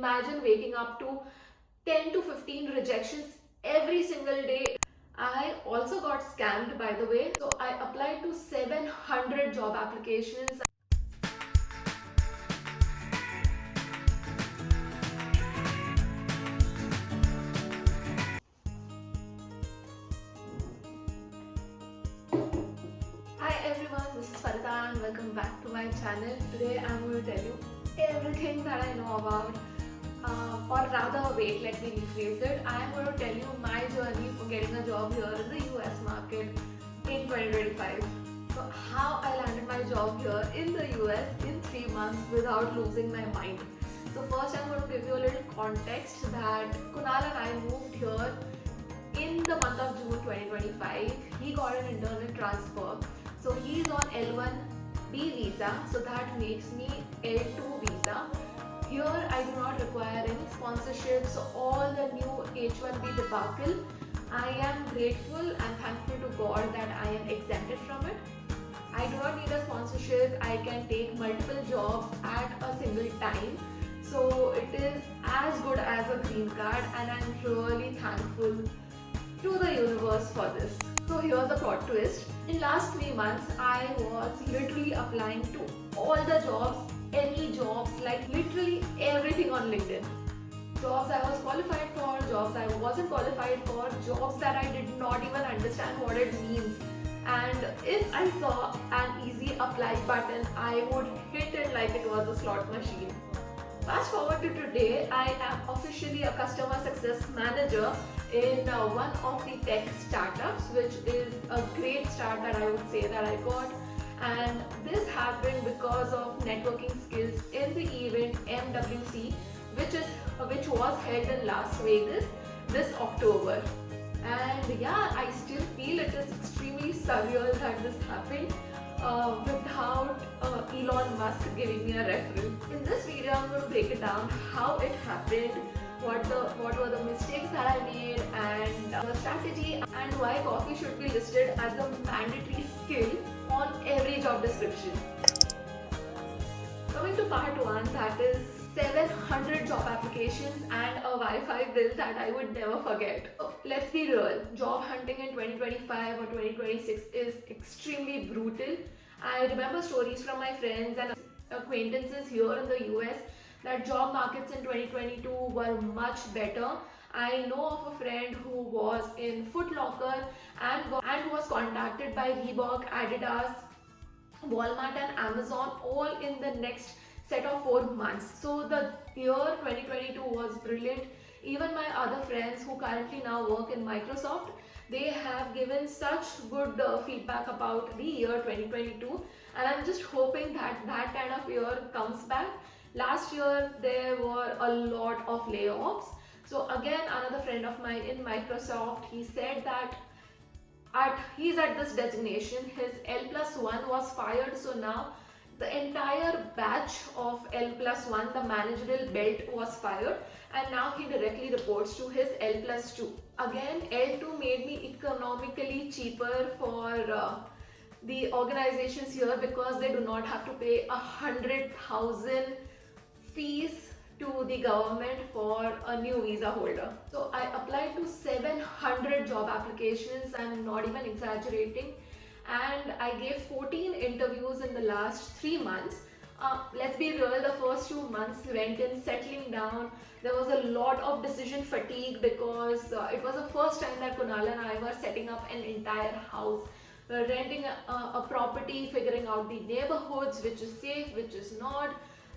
imagine waking up to 10 to 15 rejections every single day. I also got scammed, by the way. So I applied to 700 job applications. Hi everyone, this is Farida and welcome back to my channel. Today I'm going to tell you everything that I know about, or rather, wait, let me rephrase it. I'm going to tell you my journey for getting a job here in the US market in 2025. So, how I landed my job here in the US in 3 months without losing my mind. So, first, I'm going to give you a little context that Kunal and I moved here in the month of June 2025. He got an internal transfer. So he's on L1B visa, so that makes me L2 visa. Here I do not require any sponsorship, so all the new H1B debacle, I am grateful and thankful to God that I am exempted from it. I do not need a sponsorship, I can take multiple jobs at a single time. So it is as good as a green card and I'm really thankful to the universe for this. So here's the plot twist. In last 3 months, I was literally applying to all the jobs, any jobs, like literally everything on LinkedIn. Jobs I was qualified for, jobs I wasn't qualified for, jobs that I did not even understand what it means. And if I saw an easy apply button, I would hit it like it was a slot machine. Fast forward to today, I am officially a customer success manager in one of the tech startups, which is a great start that I would say that I got. And this happened because of networking skills in the event MWC, which was held in Las Vegas this October. And yeah, I still feel it is extremely surreal that this happened without Elon Musk giving me a referral. In this video, I'm going to break it down how it happened, what were the mistakes that I made, and the strategy, and why coffee should be listed as a mandatory skill on every job description. Coming to part 1, that is 700 job applications and a Wi-Fi bill that I would never forget. So, let's be real, job hunting in 2025 or 2026 is extremely brutal. I remember stories from my friends and acquaintances here in the US that job markets in 2022 were much better. I know of a friend who was in Foot Locker and was contacted by Reebok, Adidas, Walmart and Amazon all in the next set of 4 months. So the year 2022 was brilliant. Even my other friends who currently now work in Microsoft, they have given such good feedback about the year 2022, and I'm just hoping that that kind of year comes back. Last year there were a lot of layoffs. So again, another friend of mine in Microsoft, he said that he's at this designation, his L+1 was fired, so now the entire batch of L+1, the managerial belt, was fired, and now he directly reports to his L+2. Again, L2 made me economically cheaper for the organizations here because they do not have to pay 100,000 fees to the government for a new visa holder. So I applied to 700 job applications, I'm not even exaggerating, and I gave 14 interviews in the last 3 months. Let's be real, the first 2 months went in settling down. There was a lot of decision fatigue because it was the first time that Kunal and I were setting up an entire house. We were renting a property, figuring out the neighborhoods, which is safe, which is not,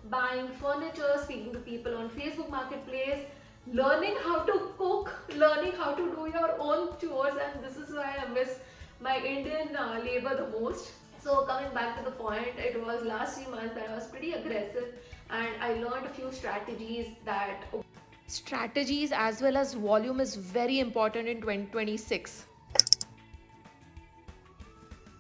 buying furniture, speaking to people on Facebook Marketplace, learning how to cook, learning how to do your own chores, and this is why I miss my Indian labor the most. So coming back to the point, it was last 3 months that I was pretty aggressive and I learned a few strategies as well as volume is very important in 2026.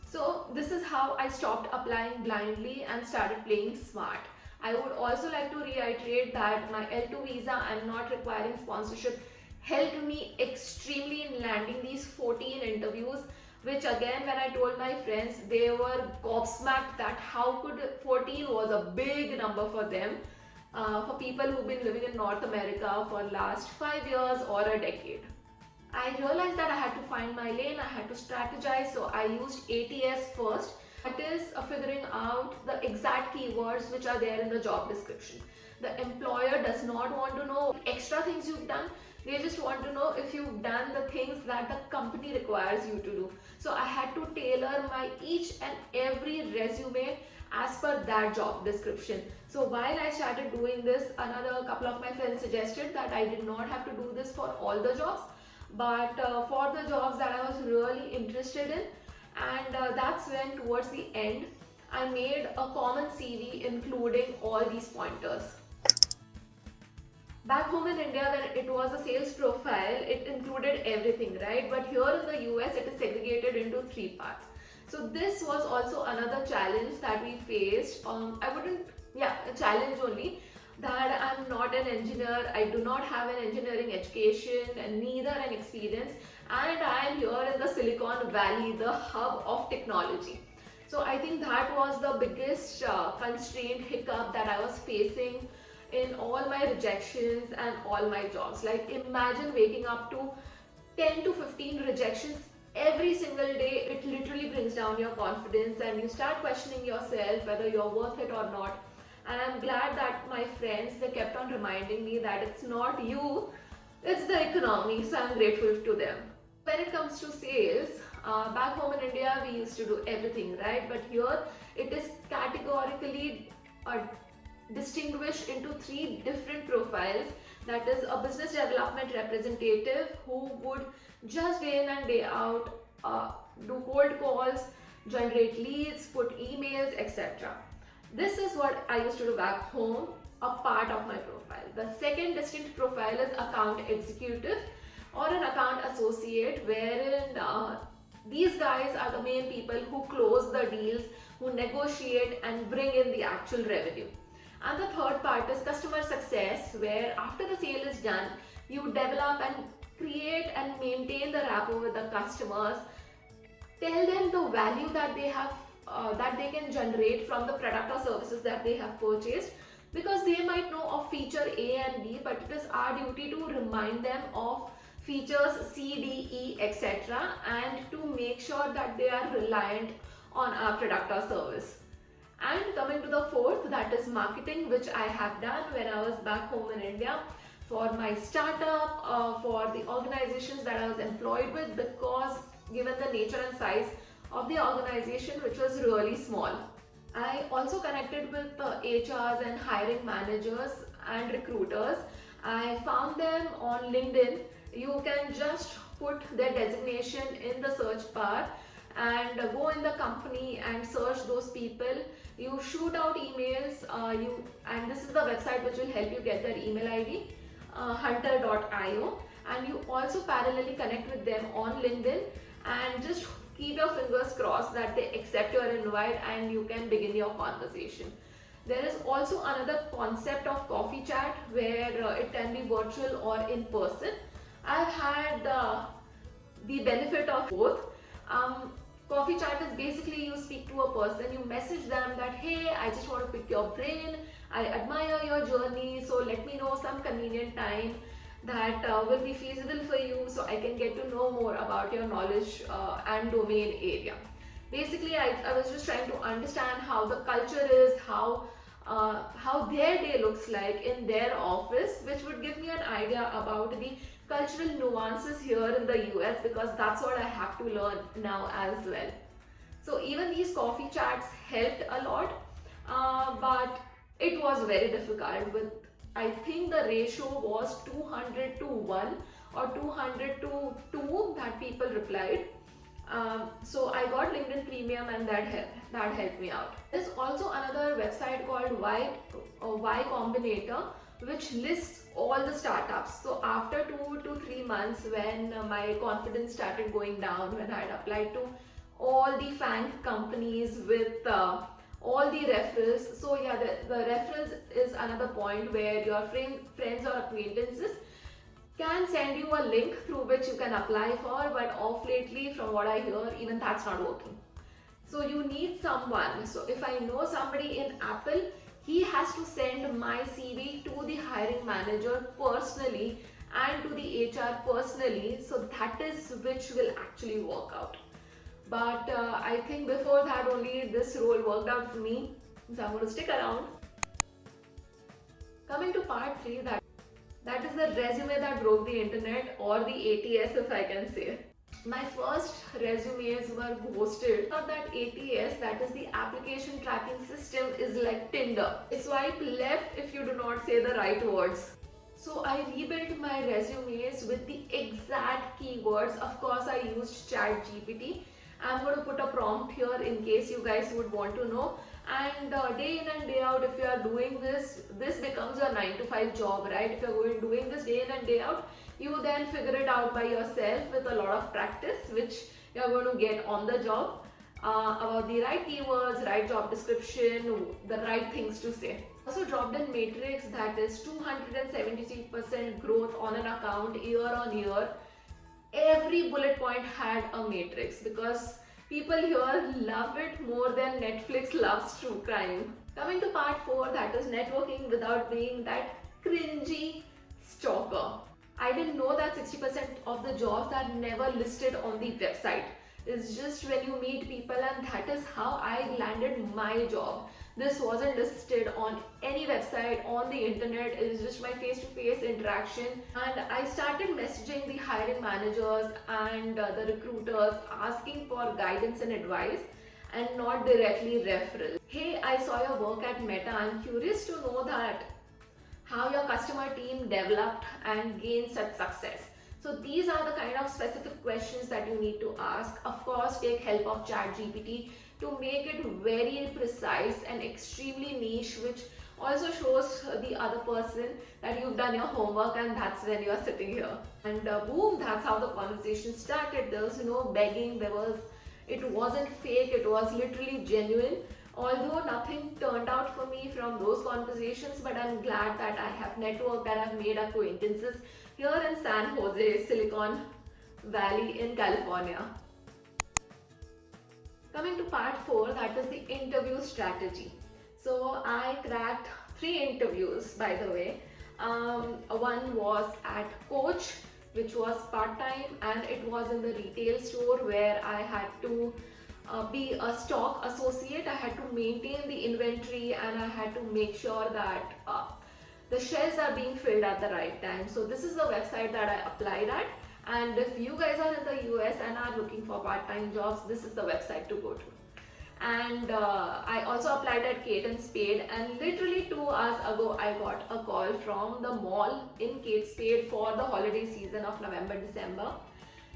So this is how I stopped applying blindly and started playing smart. I would also like to reiterate that my L2 visa, I'm not requiring sponsorship, helped me extremely in landing these 14 interviews, which again, when I told my friends, they were gobsmacked that how could 14 was a big number for them. for people who've been living in North America for last 5 years or a decade. I realized that I had to find my lane, I had to strategize, so I used ATS first. That is figuring out the exact keywords which are there in the job description. The employer does not want to know extra things you've done, they just want to know if you've done the things that the company requires you to do. So I had to tailor my each and every resume as per that job description. So while I started doing this, another couple of my friends suggested that I did not have to do this for all the jobs, but for the jobs that I was really interested in. And that's when towards the end I made a common CV including all these pointers. Back home in India, when it was a sales profile, it included everything, right? But here in the US, it is segregated into 3 parts. So this was also another challenge that we faced. A challenge only, that I'm not an engineer, I do not have an engineering education and neither an experience, and I am here in the Silicon Valley, the hub of technology. So I think that was the biggest constraint, hiccup that I was facing in all my rejections and all my jobs. Like imagine waking up to 10 to 15 rejections every single day. It literally brings down your confidence and you start questioning yourself whether you're worth it or not. And I'm glad that my friends, they kept on reminding me that it's not you, it's the economy. So I'm grateful to them. When it comes to sales, back home in India we used to do everything, right? But here it is categorically distinguished into 3 different profiles. That is a business development representative who would just day in and day out do cold calls, generate leads, put emails, etc. This is what I used to do back home, a part of my profile. The second distinct profile is account executive or an account associate, wherein these guys are the main people who close the deals, who negotiate and bring in the actual revenue. And the third part is customer success, where after the sale is done, you develop and create and maintain the rapport with the customers, tell them the value that they have, that they can generate from the product or services that they have purchased, because they might know of feature A and B, but it is our duty to remind them of features C, D, E, etc. and to make sure that they are reliant on our product or service. And coming to the fourth, that is marketing, which I have done when I was back home in India for my startup, for the organizations that I was employed with, because given the nature and size of the organization, which was really small. I also connected with HRs and hiring managers and recruiters. I found them on LinkedIn. You can just put their designation in the search bar and go in the company and search those people. You shoot out emails, and this is the website which will help you get their email ID, hunter.io, and you also parallelly connect with them on LinkedIn and just keep your fingers crossed that they accept your invite and you can begin your conversation. There is also another concept of coffee chat where it can be virtual or in person. I've had the benefit of both. Coffee chat is basically you speak to a person, you message them that, hey, I just want to pick your brain, I admire your journey, so let me know some convenient time that will be feasible for you so I can get to know more about your knowledge and domain area. Basically, I was just trying to understand how the culture is, how their day looks like in their office, which would give me an idea about the cultural nuances here in the US, because that's what I have to learn now as well. So even these coffee chats helped a lot, but it was very difficult. With I think the ratio was 200 to 1 or 200 to 2 that people replied. So I got LinkedIn Premium and that helped me out. There's also another website called Y Combinator, which lists all the startups. So after 2 to 3 months, when my confidence started going down, when I had applied to all the FANG companies with all the referrals. So yeah, the referrals is another point where your friends or acquaintances can send you a link through which you can apply for, but off lately, from what I hear, even that's not working. So you need someone. So if I know somebody in Apple, he has to send my CV to the hiring manager personally and to the HR personally. So that is which will actually work out. But I think before that only this role worked out for me. So I'm going to stick around. Coming to part 3, that is the resume that broke the internet, or the ATS if I can say. My first resumes were ghosted. Not that ATS, that is the application tracking system, is like Tinder. Swipe left if you do not say the right words. So I rebuilt my resumes with the exact keywords. Of course, I used ChatGPT. I'm going to put a prompt here in case you guys would want to know. And day in and day out, if you are doing this becomes your 9 to 5 job, right? If you're doing this day in and day out, you then figure it out by yourself with a lot of practice, which you're going to get on the job, about the right keywords, right job description, the right things to say. Also dropped in matrix, that is 273% growth on an account year on year. Every bullet point had a matrix because people here love it more than Netflix loves true crime. Coming to part 4, that is networking without being that cringy stalker. I didn't know that 60% of the jobs are never listed on the website. It's just when you meet people, and that is how I landed my job. This wasn't listed on any website on the internet. It is just my face-to-face interaction, and I started messaging the hiring managers and the recruiters asking for guidance and advice, and not directly referral. Hey, I saw your work at Meta. I'm curious to know that how your customer team developed and gained such success. So these are the kind of specific questions that you need to ask. Of course, take help of ChatGPT to make it very precise and extremely niche, which also shows the other person that you've done your homework, and that's when you are sitting here. And boom, that's how the conversation started. There was no begging, it wasn't fake, it was literally genuine. Although nothing turned out for me from those conversations, but I'm glad that I have networked and I've made acquaintances here in San Jose, Silicon Valley in California. Coming to part 4, that is the interview strategy. So I cracked 3 interviews, by the way. One was at Coach, which was part-time, and it was in the retail store where I had to be a stock associate. I had to maintain the inventory, and I had to make sure that the shelves are being filled at the right time. So this is the website that I applied at, and if you guys are in the US and are looking for part-time jobs, this is the website to go to. And I also applied at Kate and Spade, and literally 2 hours ago I got a call from the mall in Kate Spade for the holiday season of November December,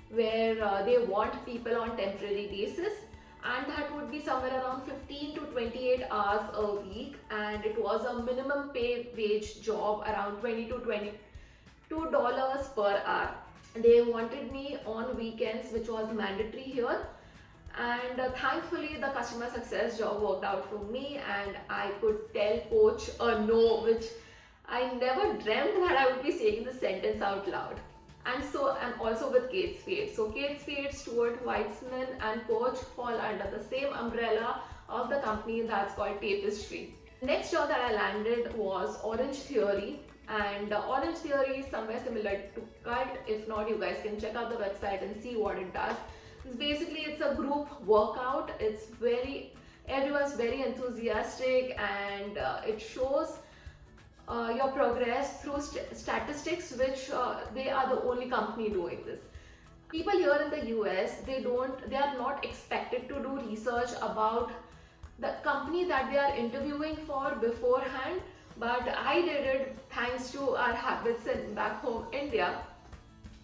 where they want people on temporary basis, and that would be somewhere around 15 to 28 hours a week, and it was a minimum pay wage job, around $20 to $22 per hour. They wanted me on weekends, which was mandatory here, and thankfully the customer success job worked out for me, and I could tell Coach a no, which I never dreamt that I would be saying this sentence out loud. And so I'm also with Kate Spade. So Kate Spade, Stuart Weitzman and Coach fall under the same umbrella of the company that's called Tapestry. Next job that I landed was Orange Theory, and Orange Theory is somewhere similar to Cult. If not, you guys can check out the website and see what it does. It's a group workout. Everyone's very enthusiastic, and it shows your progress through statistics, which they are the only company doing this. People here in the US, they are not expected to do research about the company that they are interviewing for beforehand, but I did it thanks to our habits in back home India.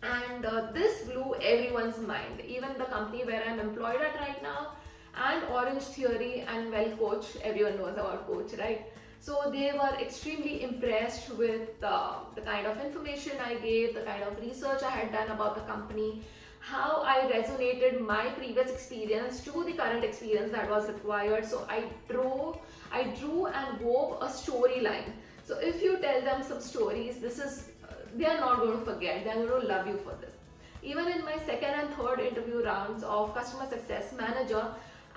And this blew everyone's mind, even the company where I'm employed at right now, and Orange Theory, and well, Coach, everyone knows about Coach, right? So they were extremely impressed with the kind of information I gave, the kind of research I had done about the company, how I resonated my previous experience to the current experience that was required. So I drew and wove a storyline. So if you tell them some stories, they are not going to forget, they are going to love you for this. Even in my second and third interview rounds of customer success manager,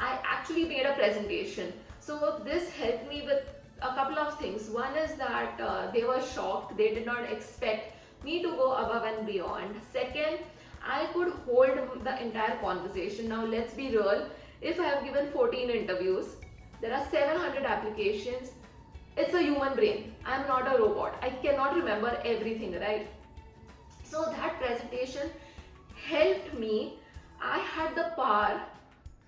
I actually made a presentation. So this helped me with a couple of things. One is that they were shocked, they did not expect me to go above and beyond. Second, I could hold the entire conversation. Now, let's be real, if I have given 14 interviews, there are 700 applications. It's a human brain. I'm not a robot. I cannot remember everything, right? So that presentation helped me. I had the power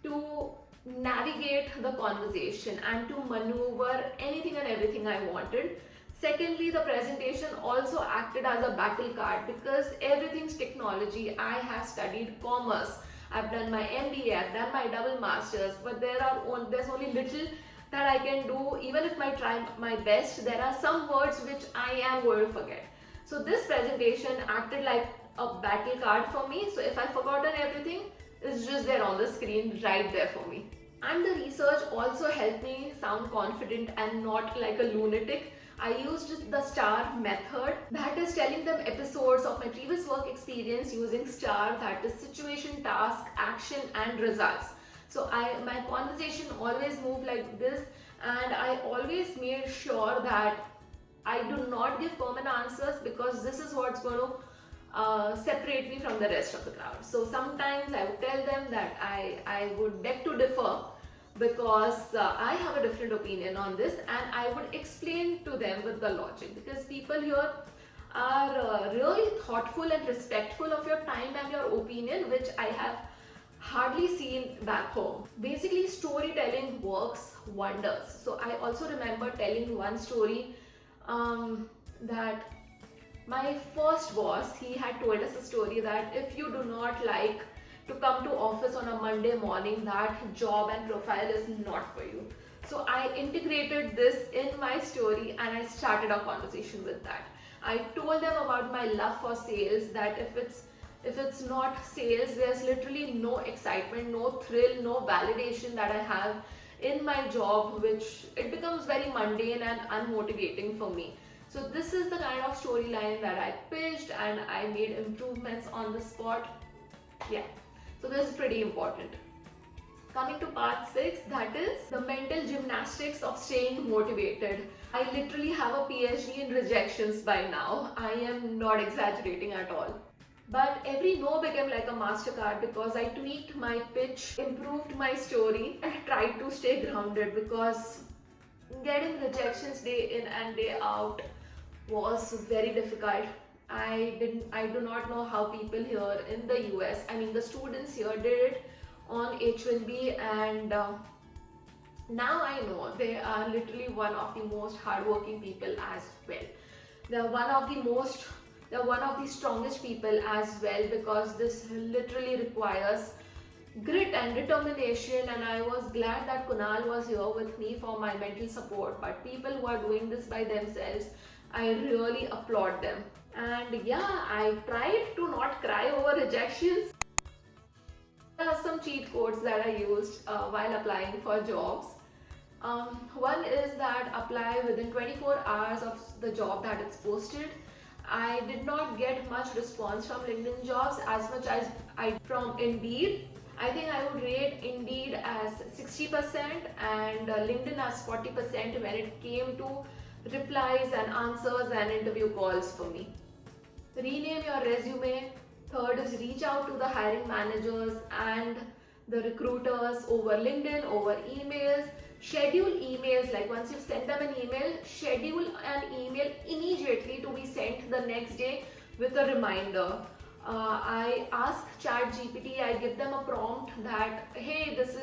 to navigate the conversation and to maneuver anything and everything I wanted. Secondly, the presentation also acted as a battle card because everything's technology. I have studied commerce. I've done my MBA, I've done my double masters, but there's only little that I can do. Even if I try my best, there are some words which I am going to forget. So this presentation acted like a battle card for me. So if I've forgotten everything, it's just there on the screen right there for me. And the research also helped me sound confident and not like a lunatic. I used the STAR method, that is telling them episodes of my previous work experience using STAR, that is situation, task, action and results. So my conversation always moved like this, and I always made sure that I do not give permanent answers because this is what's going to separate me from the rest of the crowd. So sometimes I would tell them that I would beg to differ because I have a different opinion on this, and I would explain to them with the logic, because people here are really thoughtful and respectful of your time and your opinion, which I have hardly seen back home. Basically, storytelling works wonders. So I also remember telling one story that my first boss, he had told us a story that if you do not like to come to office on a Monday morning, that job and profile is not for you. So I integrated this in my story and I started a conversation with that. I told them about my love for sales, that if it's not sales, there's literally no excitement, no thrill, no validation that I have in my job, which it becomes very mundane and unmotivating for me. So this is the kind of storyline that I pitched, and I made improvements on the spot. Yeah, so this is pretty important. Coming to part 6, that is the mental gymnastics of staying motivated. I literally have a PhD in rejections by now. I am not exaggerating at all. But every no became like a MasterCard because I tweaked my pitch, improved my story, and tried to stay grounded, because getting rejections day in and day out was very difficult. I do not know how people here in the US, I mean the students here, did it on H1B, and now I know they are literally one of the most hardworking people as well. They're one of the strongest people as well, because this literally requires grit and determination, and I was glad that Kunal was here with me for my mental support. But people who are doing this by themselves, I really applaud them. And yeah, I tried to not cry over rejections. There are some cheat codes that I used while applying for jobs. One is that apply within 24 hours of the job that it's posted. I did not get much response from LinkedIn jobs as much as I from Indeed. I think I would rate Indeed as 60% and LinkedIn as 40% when it came to replies and answers and interview calls for me. Rename your resume. Third is reach out to the hiring managers and the recruiters over LinkedIn, over emails. Schedule emails, like once you send them an email, schedule an email immediately to be sent the next day with a reminder. I ask ChatGPT, I give them a prompt that, hey, this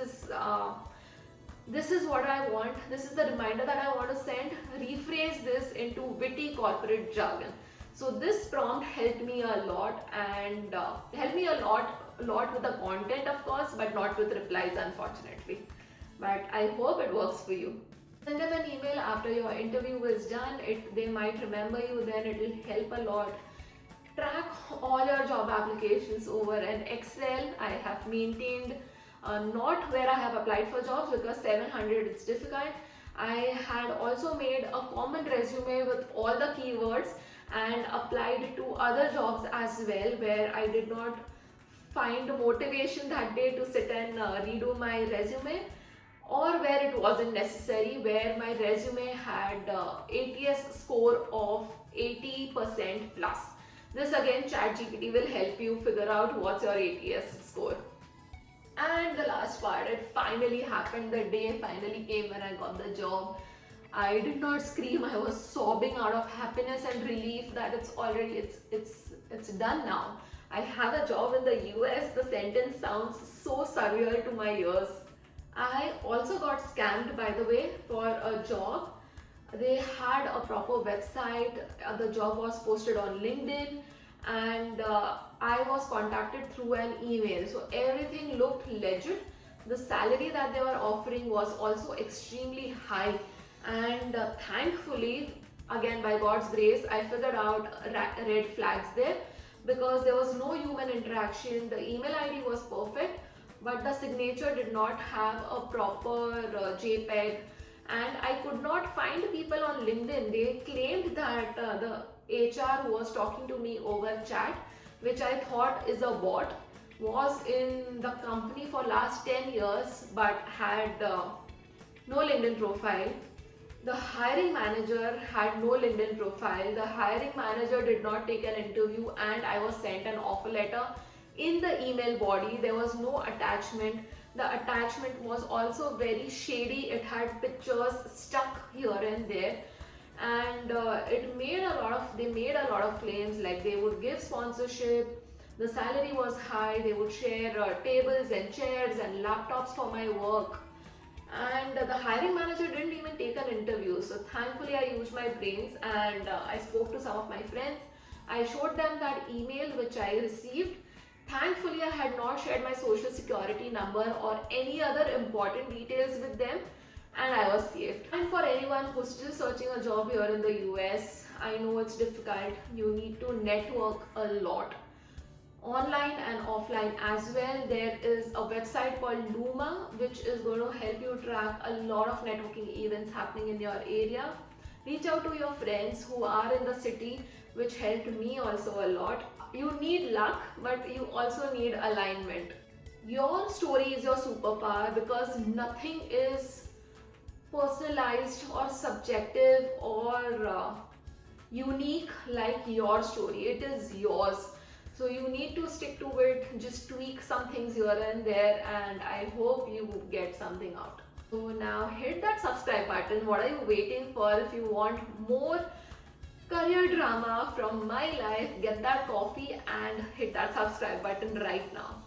is what I want, this is the reminder that I want to send, rephrase this into witty corporate jargon. So this prompt helped me a lot, and helped me a lot with the content, of course, but not with replies, unfortunately. But I hope it works for you. Send them an email after your interview is done. They might remember you, then it will help a lot. Track all your job applications over an Excel. I have maintained not where I have applied for jobs, because 700 is difficult. I had also made a common resume with all the keywords and applied to other jobs as well, where I did not find motivation that day to sit and redo my resume. or where it wasn't necessary, where my resume had ATS score of 80% plus. This again, ChatGPT will help you figure out what's your ATS score. And the last part, it finally happened. The day finally came when I got the job. I did not scream. I was sobbing out of happiness and relief that it's done now. I have a job in the US. The sentence sounds so surreal to my ears. I also got scammed, by the way, for a job. They had a proper website. The job was posted on LinkedIn, and I was contacted through an email. So everything looked legit. The salary that they were offering was also extremely high, and thankfully, again by God's grace, I figured out red flags there, because there was no human interaction. The email ID was perfect, but the signature did not have a proper JPEG, and I could not find people on LinkedIn. They claimed that the HR who was talking to me over chat, which I thought is a bot, was in the company for last 10 years but had no LinkedIn profile. The hiring manager had no LinkedIn profile. The hiring manager did not take an interview, and I was sent an offer letter. In the email body, there was no attachment. The attachment was also very shady. It had pictures stuck here and there, and they made a lot of claims, like they would give sponsorship, the salary was high, they would share tables and chairs and laptops for my work, and the hiring manager didn't even take an interview. So thankfully I used my brains, and I spoke to some of my friends. I showed them that email which I received. Thankfully I had not shared my social security number or any other important details with them, and I was saved. And for anyone who's still searching a job here in the US, I know it's difficult. You need to network a lot, online and offline as well. There is a website called Luma, which is going to help you track a lot of networking events happening in your area. Reach out to your friends who are in the city, which helped me also a lot. You need luck, but you also need alignment. Your story is your superpower, because nothing is personalized or subjective or unique like your story. It is yours. So you need to stick to it, just tweak some things here and there, and I hope you get something out. So now hit that subscribe button. What are you waiting for? If you want more career drama from my life, get that coffee and hit that subscribe button right now.